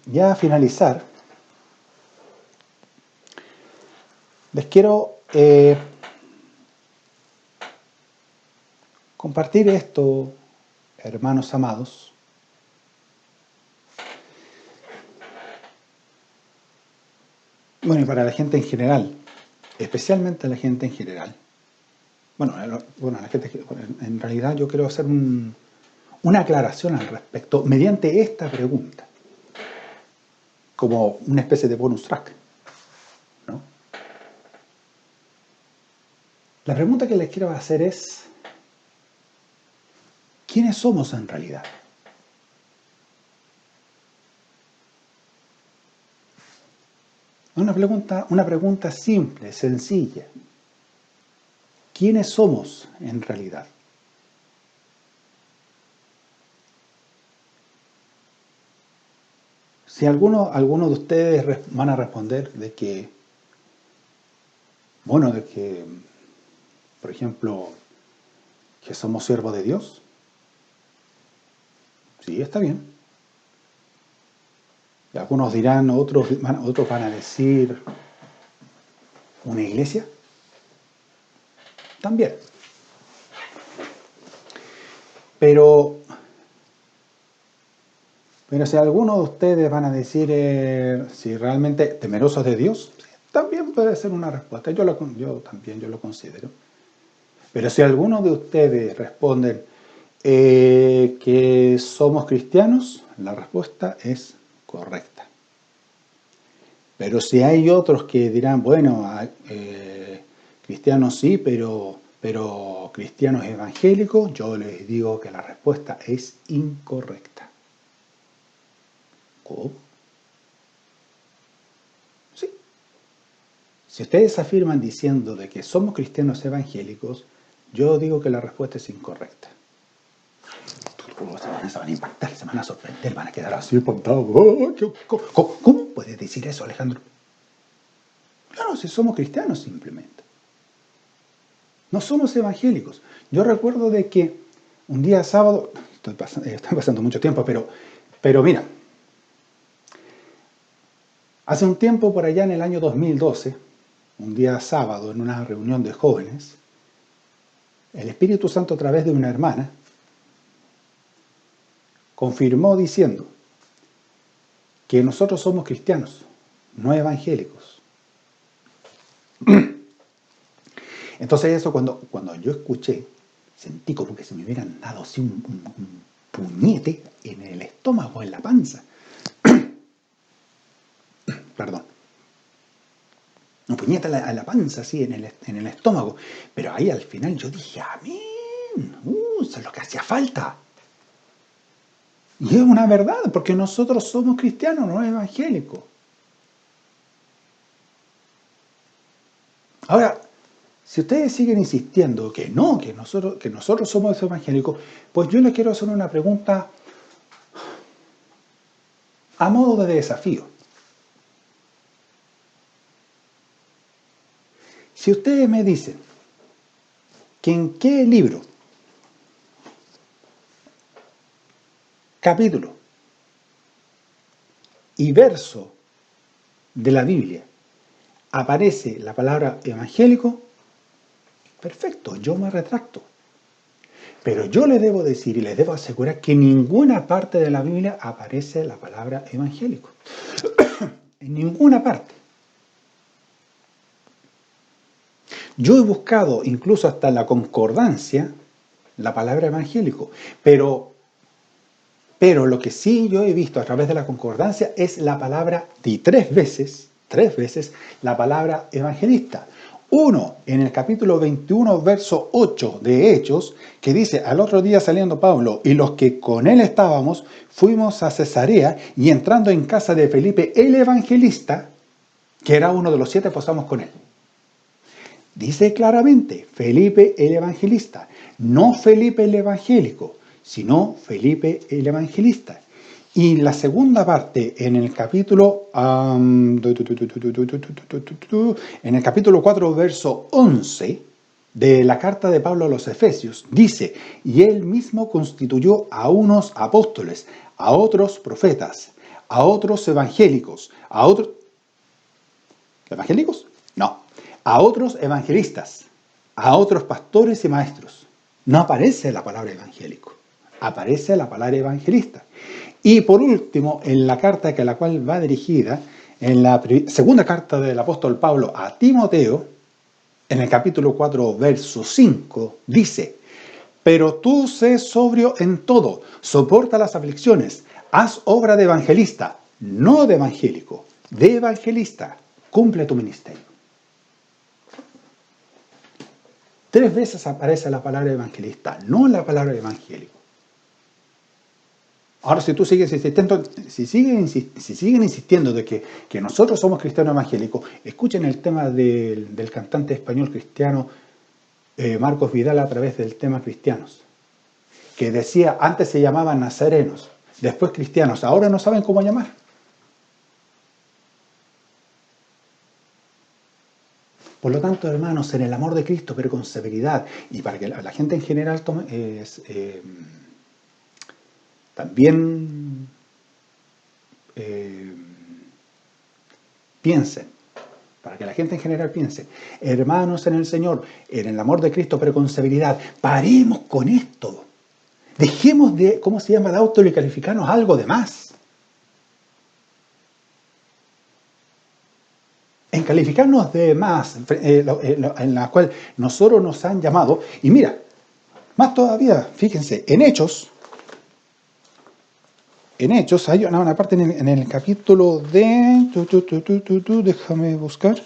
ya finalizar, les quiero compartir esto, hermanos amados. Bueno, y para la gente en general, especialmente la gente en general. La gente, en realidad yo quiero hacer una aclaración al respecto mediante esta pregunta, como una especie de bonus track, ¿no? La pregunta que les quiero hacer es, ¿quiénes somos en realidad? Una pregunta simple, sencilla. ¿Quiénes somos en realidad? Si alguno de ustedes van a responder de que, por ejemplo, que somos siervos de Dios, sí, está bien. Y algunos dirán, otros van a decir, ¿una iglesia? También. Pero si algunos de ustedes van a decir si realmente temerosos de Dios, también puede ser una respuesta. Yo también lo considero. Pero si algunos de ustedes responden que somos cristianos, la respuesta es correcta. Pero si hay otros que dirán, cristianos sí, pero cristianos evangélicos, yo les digo que la respuesta es incorrecta. ¿Cómo? Sí, Si ustedes afirman diciendo de que somos cristianos evangélicos, yo digo que la respuesta es incorrecta. Se van a impactar, se van a sorprender, van a quedar así espantados. ¿Cómo puedes decir eso, Alejandro? Claro, si somos cristianos simplemente. No somos evangélicos. Yo recuerdo de que un día sábado, estoy pasando mucho tiempo, pero mira, hace un tiempo por allá en el año 2012, un día sábado en una reunión de jóvenes, el Espíritu Santo a través de una hermana confirmó diciendo que nosotros somos cristianos, no evangélicos. Entonces eso cuando yo escuché, sentí como que se me hubieran dado así un puñete en el estómago, en la panza. Perdón. Un puñete a la panza, así, en el estómago. Pero ahí al final yo dije, amén, eso es lo que hacía falta. Y es una verdad, porque nosotros somos cristianos, no evangélicos. Ahora, si ustedes siguen insistiendo que no, que nosotros somos evangélicos, pues yo les quiero hacer una pregunta a modo de desafío. Si ustedes me dicen que en qué libro, capítulo y verso de la Biblia aparece la palabra evangélico, perfecto, yo me retracto. Pero yo les debo decir y les debo asegurar que en ninguna parte de la Biblia aparece la palabra evangélico. En ninguna parte. Yo he buscado incluso hasta en la concordancia la palabra evangélico, pero lo que sí yo he visto a través de la concordancia es la palabra, y tres veces, la palabra evangelista. Uno, en el capítulo 21, verso 8 de Hechos, que dice, al otro día saliendo Pablo y los que con él estábamos, fuimos a Cesarea y entrando en casa de Felipe el evangelista, que era uno de los 7, posamos con él. Dice claramente, Felipe el evangelista, no Felipe el evangélico, sino Felipe el evangelista. Y la segunda parte, en el capítulo 4, verso 11, de la carta de Pablo a los Efesios, dice, y él mismo constituyó a unos apóstoles, a otros profetas, a otros evangélicos, a otros... ¿Evangélicos? No. A otros evangelistas, a otros pastores y maestros. No aparece la palabra evangélico, aparece la palabra evangelista. Y por último, en la carta a la cual va dirigida, en la segunda carta del apóstol Pablo a Timoteo, en el capítulo 4, verso 5, dice, pero tú sé sobrio en todo, soporta las aflicciones, haz obra de evangelista, no de evangélico, de evangelista, cumple tu ministerio. 3 veces aparece la palabra evangelista, no la palabra evangélico. Ahora, si tú sigues insistiendo, si siguen insistiendo de que nosotros somos cristianos evangélicos, escuchen el tema del cantante español cristiano Marcos Vidal a través del tema cristianos, que decía, antes se llamaban nazarenos, después cristianos, ahora no saben cómo llamar. Por lo tanto, hermanos, en el amor de Cristo, pero con severidad, y para que la gente en general también piensen, para que la gente en general piense, hermanos en el Señor, en el amor de Cristo, pero con severidad, paremos con esto. Dejemos de, de autocalificarnos algo de más. En calificarnos de más, en la cual nosotros nos han llamado, y mira, más todavía, fíjense, en Hechos hay una parte en el capítulo de, déjame buscar,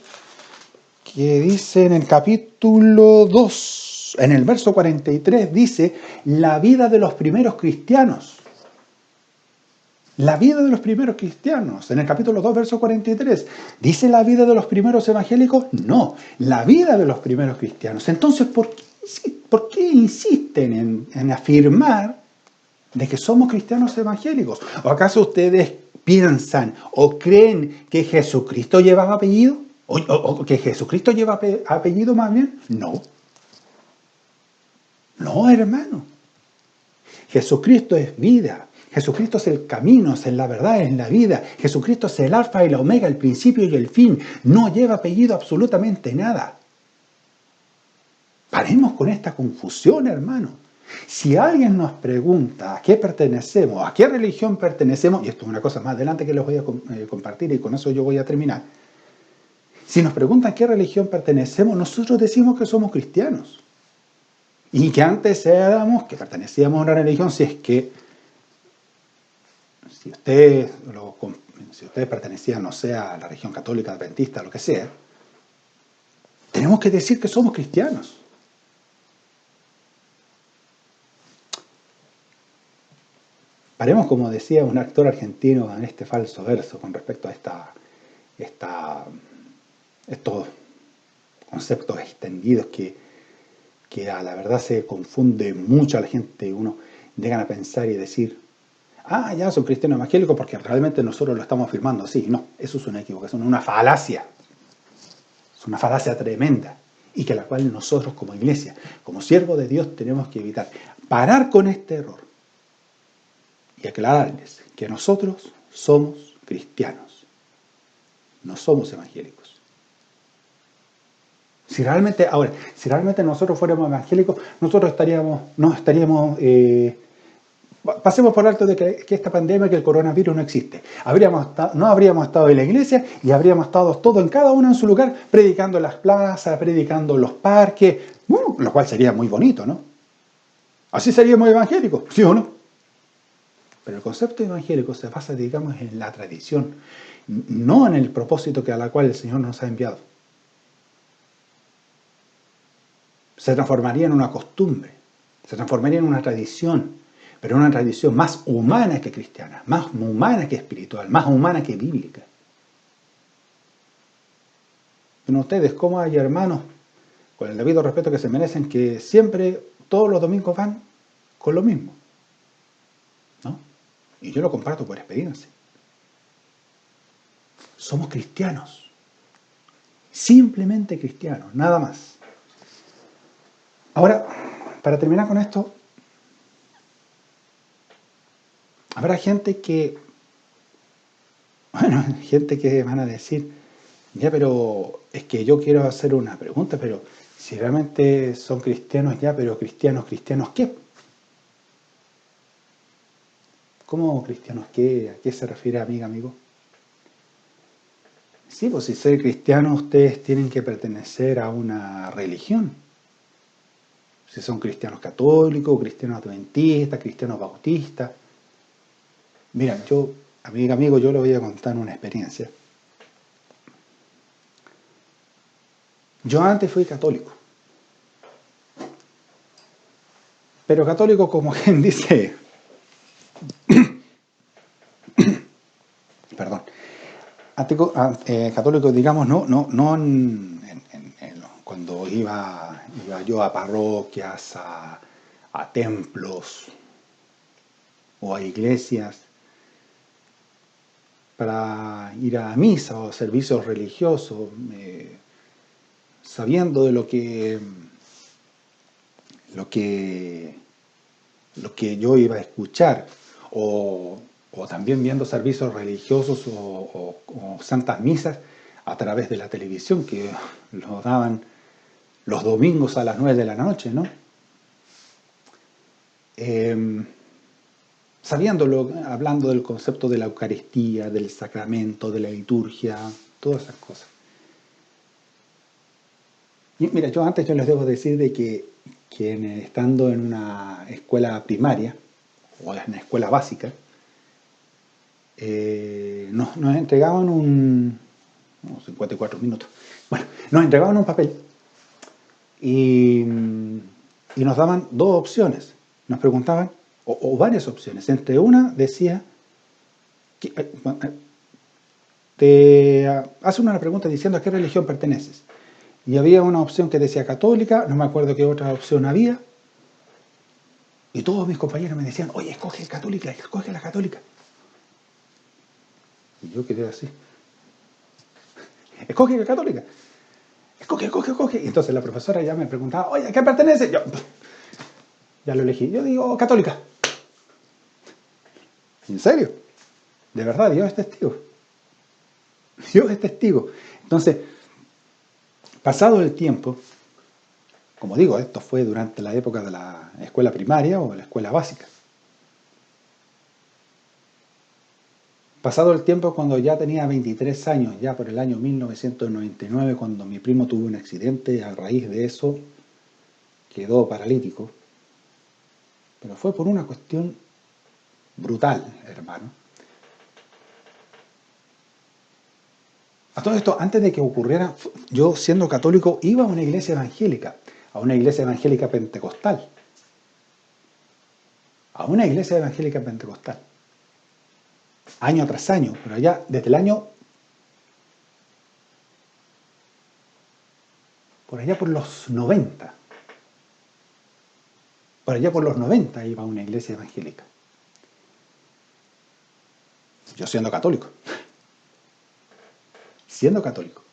que dice en el capítulo 2, en el verso 43, dice, la vida de los primeros cristianos. La vida de los primeros cristianos, en el capítulo 2, verso 43, ¿dice la vida de los primeros evangélicos? No, la vida de los primeros cristianos. Entonces, ¿por qué insisten en afirmar de que somos cristianos evangélicos? ¿O acaso ustedes piensan o creen que Jesucristo llevaba apellido? ¿O que Jesucristo lleva apellido más bien? No. No, hermano. Jesucristo es vida. Jesucristo es el camino, es la verdad, es la vida. Jesucristo es el alfa y la omega, el principio y el fin. No lleva apellido absolutamente nada. Paremos con esta confusión, hermano. Si alguien nos pregunta a qué pertenecemos, a qué religión pertenecemos, y esto es una cosa más adelante que les voy a compartir y con eso yo voy a terminar. Si nos preguntan a qué religión pertenecemos, nosotros decimos que somos cristianos. Y que antes que pertenecíamos a una religión, si ustedes pertenecían, no sé, a la religión católica, adventista, lo que sea, tenemos que decir que somos cristianos. Paremos, como decía un actor argentino en este falso verso con respecto a estos conceptos extendidos que a la verdad se confunde mucho a la gente y uno llegan a pensar y decir, ya son cristianos evangélicos porque realmente nosotros lo estamos afirmando así. No, eso es una equivocación, una falacia. Es una falacia tremenda y que la cual nosotros como iglesia, como siervos de Dios tenemos que evitar. Parar con este error y aclararles que nosotros somos cristianos, no somos evangélicos. Si realmente nosotros fuéramos evangélicos, nosotros pasemos por alto de que esta pandemia, que el coronavirus no existe. No habríamos estado en la iglesia y habríamos estado todos en cada uno en su lugar, predicando en las plazas, predicando en los parques, lo cual sería muy bonito, ¿no? Así seríamos evangélicos, ¿sí o no? Pero el concepto evangélico se basa, digamos, en la tradición, no en el propósito a la cual el Señor nos ha enviado. Se transformaría en una costumbre, se transformaría en una tradición, pero una tradición más humana que cristiana, más humana que espiritual, más humana que bíblica. ¿Ven ustedes cómo hay hermanos, con el debido respeto que se merecen, que siempre, todos los domingos van con lo mismo? ¿No? Y yo lo comparto por experiencia. Somos cristianos, simplemente cristianos, nada más. Ahora, para terminar con esto, habrá gente que van a decir, ya, pero es que yo quiero hacer una pregunta, pero si realmente son cristianos ya, pero cristianos, ¿qué? ¿Cómo cristianos qué? ¿A qué se refiere, amigo? Sí, pues si ser cristianos ustedes tienen que pertenecer a una religión. Si son cristianos católicos, cristianos adventistas, cristianos bautistas. Mira, amigo, yo le voy a contar una experiencia. Yo antes fui católico. Pero católico, como quien dice, perdón, católico, digamos, no cuando iba yo a parroquias, a templos o a iglesias para ir a misa o servicios religiosos, sabiendo de lo que yo iba a escuchar, o también viendo servicios religiosos o santas misas a través de la televisión, que lo daban los domingos a las 9 de la noche, ¿no? Hablando del concepto de la Eucaristía, del sacramento, de la liturgia, todas esas cosas. Y mira, yo les debo decir de que estando en una escuela primaria, o en una escuela básica, nos entregaban 54 minutos. Bueno, nos entregaban un papel y nos daban dos opciones. Nos preguntaban, o varias opciones. Entre una decía, te hacen una pregunta diciendo a qué religión perteneces. Y había una opción que decía católica, no me acuerdo qué otra opción había, y todos mis compañeros me decían, oye, escoge católica, escoge la católica. Y yo quedé así. Escoge la católica. Escoge. Y entonces la profesora ya me preguntaba, oye, ¿a qué pertenece? Yo, ya lo elegí. Yo digo, católica. ¿En serio? De verdad, Dios es testigo. Dios es testigo. Entonces, pasado el tiempo, como digo, esto fue durante la época de la escuela primaria o la escuela básica. Pasado el tiempo, cuando ya tenía 23 años, ya por el año 1999, cuando mi primo tuvo un accidente, a raíz de eso quedó paralítico. Pero fue por una cuestión brutal, hermano. A todo esto, antes de que ocurriera, yo siendo católico iba a una iglesia evangélica pentecostal. A una iglesia evangélica pentecostal. Año tras año, pero ya desde el año, por allá por los 90. Por allá por los 90 iba a una iglesia evangélica. Yo siendo católico. Siendo católico.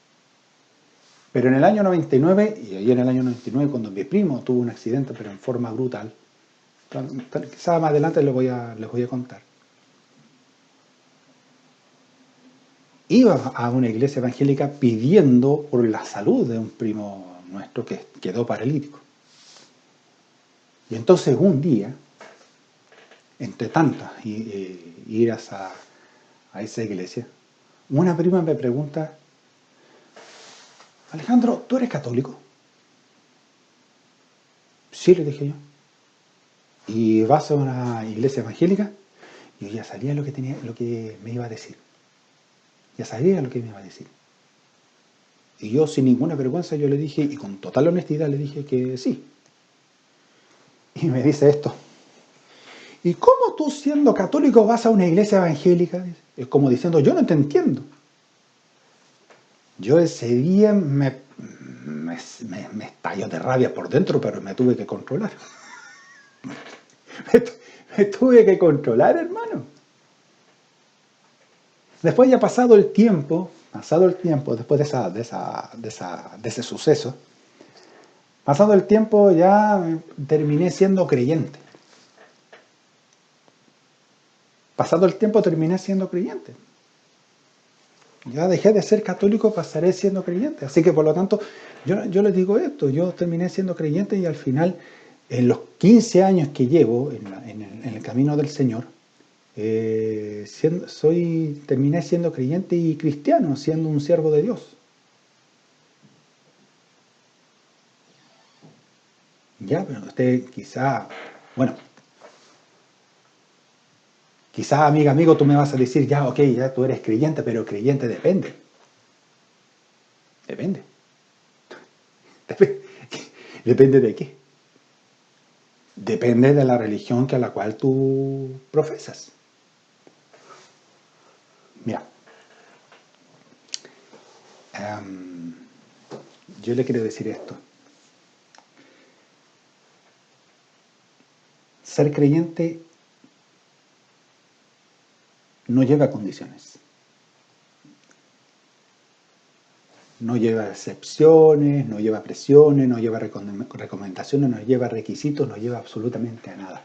Pero en el año 99, y ahí en el año 99, cuando mi primo tuvo un accidente, pero en forma brutal, quizás más adelante les voy a contar. Iba a una iglesia evangélica pidiendo por la salud de un primo nuestro que quedó paralítico. Y entonces un día, entre tantas iras a esa iglesia, una prima me pregunta, Alejandro, ¿tú eres católico? Sí, le dije yo. ¿Y vas a una iglesia evangélica? Yo ya sabía lo que me iba a decir. Ya sabía lo que me iba a decir. Y yo sin ninguna vergüenza yo le dije, y con total honestidad le dije que sí. Y me dice esto. ¿Y cómo tú siendo católico vas a una iglesia evangélica? Es como diciendo, yo no te entiendo. Yo ese día me estalló de rabia por dentro, pero me tuve que controlar. me tuve que controlar, hermano. Después ya pasado el tiempo, después de ese suceso, pasado el tiempo ya terminé siendo creyente. Pasado el tiempo terminé siendo creyente. Ya dejé de ser católico, pasaré siendo creyente. Así que por lo tanto, yo les digo esto, yo terminé siendo creyente y al final, en los 15 años que llevo en el camino del Señor, terminé siendo creyente y cristiano, siendo un siervo de Dios. Ya, pero usted quizá, bueno, quizá amigo, tú me vas a decir, ya, ok, ya tú eres creyente, pero creyente depende. Depende. ¿Depende de qué? Depende de la religión a la cual tú profesas. Mira, yo le quiero decir esto. Ser creyente no lleva condiciones. No lleva excepciones, no lleva presiones, no lleva recomendaciones, no lleva requisitos, no lleva absolutamente a nada.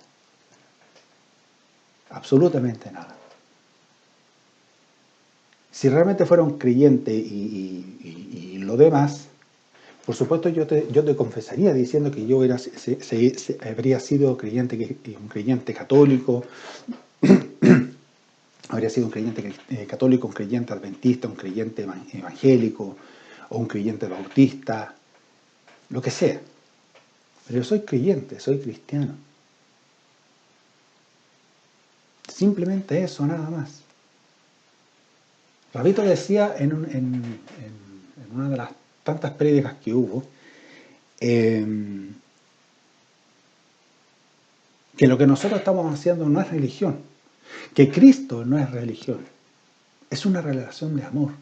Absolutamente nada. Si realmente fuera un creyente y lo demás, por supuesto yo te confesaría diciendo que yo habría sido un creyente católico, habría sido un creyente católico, un creyente adventista, un creyente evangélico o un creyente bautista, lo que sea. Pero yo soy creyente, soy cristiano. Simplemente eso, nada más. Rabito decía en una de las tantas prédicas que hubo, que lo que nosotros estamos haciendo no es religión. Que Cristo no es religión, es una relación de amor.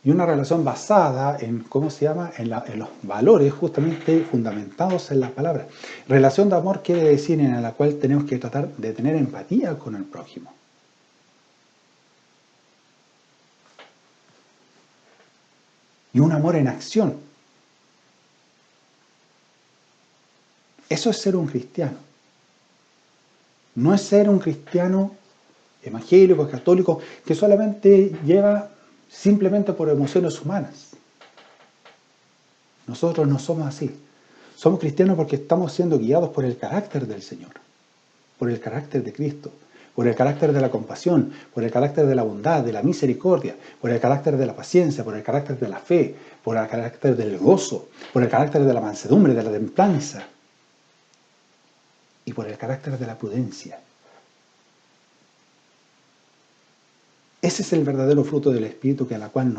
Y una relación basada en, ¿cómo se llama?, en los valores justamente fundamentados en las palabras. Relación de amor quiere decir en la cual tenemos que tratar de tener empatía con el prójimo. Y un amor en acción. Eso es ser un cristiano. No es ser un cristiano evangélico, católico, que solamente lleva simplemente por emociones humanas. Nosotros no somos así. Somos cristianos porque estamos siendo guiados por el carácter del Señor, por el carácter de Cristo, por el carácter de la compasión, por el carácter de la bondad, de la misericordia, por el carácter de la paciencia, por el carácter de la fe, por el carácter del gozo, por el carácter de la mansedumbre, de la templanza y por el carácter de la prudencia. Ese es el verdadero fruto del Espíritu que a la cual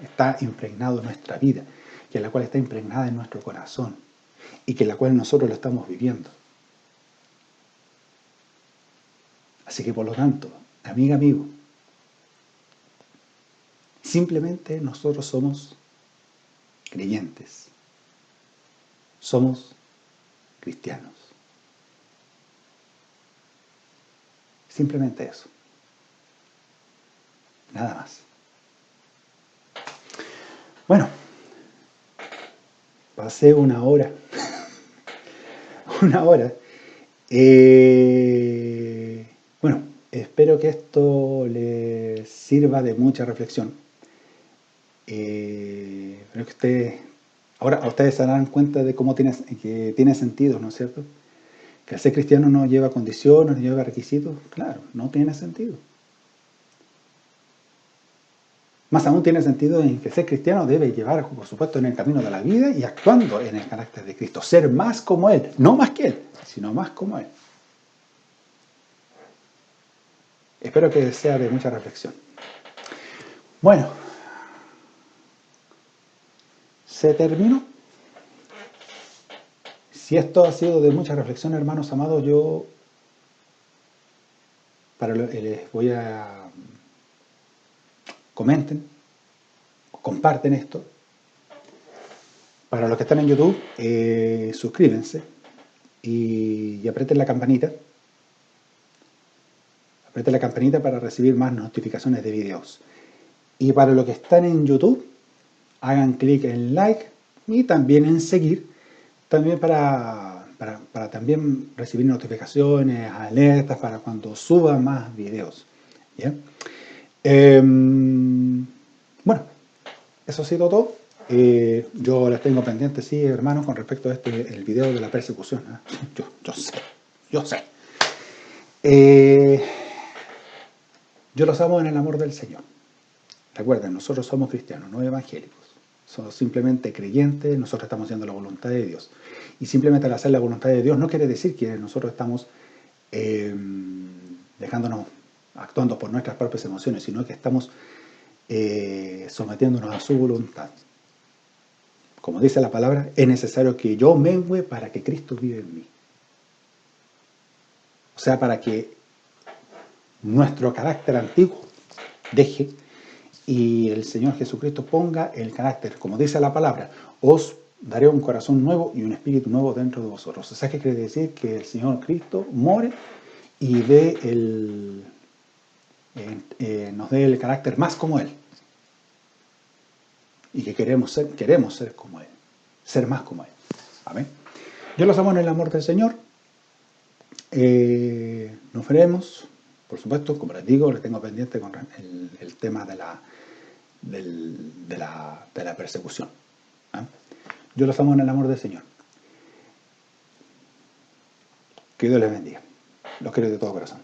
está impregnado en nuestra vida, que a la cual está impregnada en nuestro corazón y que la cual nosotros lo estamos viviendo. Así que por lo tanto, amiga, amigo, simplemente nosotros somos creyentes, somos cristianos. Simplemente eso. Nada más. Bueno, pasé una hora. Una hora. Bueno, espero que esto les sirva de mucha reflexión. Pero que ahora ustedes se darán cuenta de cómo que tiene sentido, ¿no es cierto? Que el ser cristiano no lleva condiciones, no lleva requisitos. Claro, no tiene sentido. Más aún tiene sentido en que ser cristiano debe llevar, por supuesto, en el camino de la vida y actuando en el carácter de Cristo. Ser más como Él, no más que Él, sino más como Él. Espero que sea de mucha reflexión. Bueno, se terminó. Si esto ha sido de mucha reflexión, hermanos amados, yo les voy a comenten, comparten esto. Para los que están en YouTube, suscríbanse y aprieten la campanita. Aprieten la campanita para recibir más notificaciones de videos. Y para los que están en YouTube, hagan clic en like y también en seguir, también para también recibir notificaciones, alertas para cuando suba más videos. ¿Bien? Bueno, eso ha sido todo. Yo les tengo pendientes, sí, hermanos, con respecto a el video de la persecución. Yo sé. Yo los amo en el amor del Señor. Recuerden, nosotros somos cristianos, no evangélicos. Somos simplemente creyentes, nosotros estamos haciendo la voluntad de Dios. Y simplemente al hacer la voluntad de Dios no quiere decir que nosotros estamos actuando por nuestras propias emociones, sino que estamos sometiéndonos a su voluntad. Como dice la palabra, es necesario que yo mengüe para que Cristo vive en mí. O sea, para que nuestro carácter antiguo deje y el Señor Jesucristo ponga el carácter, como dice la palabra, os daré un corazón nuevo y un espíritu nuevo dentro de vosotros. O sea, que quiere decir que el Señor Cristo more y nos dé el carácter más como Él. Y que queremos ser como Él, ser más como Él. Amén. Yo los amo en el amor del Señor. Nos veremos, por supuesto, como les digo, les tengo pendiente con el tema de la persecución. ¿Eh? Yo los amo en el amor del Señor. Que Dios les bendiga. Los quiero de todo corazón.